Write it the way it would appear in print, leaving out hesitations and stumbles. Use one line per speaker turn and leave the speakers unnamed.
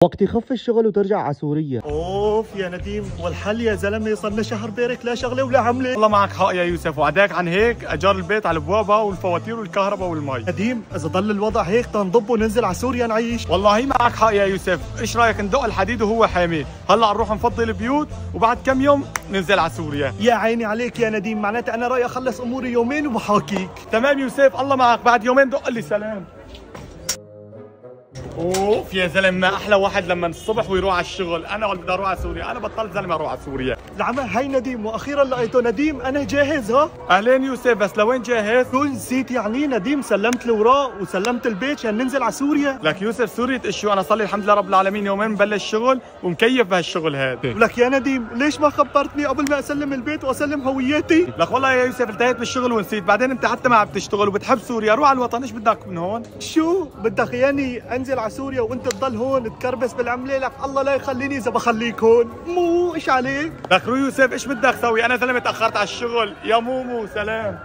وقت يخف الشغل وترجع على سوريا.
اوف يا نديم، والحل يا زلمه صار لنا شهر بيرك لا شغله ولا عمله.
والله معك حق يا يوسف، وعداك عن هيك اجار البيت على البوابه والفواتير والكهرباء والمي.
نديم اذا ضل الوضع هيك تنضب وننزل على سوريا نعيش.
والله معك حق يا يوسف، ايش رايك ندق الحديد وهو حامي؟ هلا نروح نفضي البيوت وبعد كم يوم ننزل على سوريا.
يا عيني عليك يا نديم، معناتها انا رايي اخلص اموري يومين وبحاكيك.
تمام يوسف، الله معك، بعد يومين دق لي سلام. اوف يا زلمه، ما احلى واحد لما الصبح ويروح على الشغل. انا بدي اروح على سوريا، انا بطلت زلمه اروح على سوريا.
العمى هاي نديم، واخيرا لقيته. نديم انا جاهز. ها
اهلين يوسف، بس لوين جاهز؟
شو نسيت يعني نديم؟ سلمت الاوراق وسلمت البيت عشان ننزل على سوريا.
لك يوسف سورية اشيو، انا صار لي الحمد لله رب العالمين يومين مبلش شغل ومكيف بهالشغل هذا.
ولك يا نديم ليش ما خبرتني قبل ما اسلم البيت واسلم هويتي؟
لك والله يا يوسف انتهيت بالشغل ونسيت، بعدين انت حتى ما عم تشتغل وبتحب سوريا، روح على الوطن، ايش بدك من هون؟
شو بدك يعني انزل على سوريا وانت تضل هون تكربس بالعمله؟ لك الله لا يخليني اذا بخليك هون. مو ايش عليك؟
لك رو يوسف ايش بدك سوي؟ انا زلمه تاخرت على الشغل يا مومو. سلام.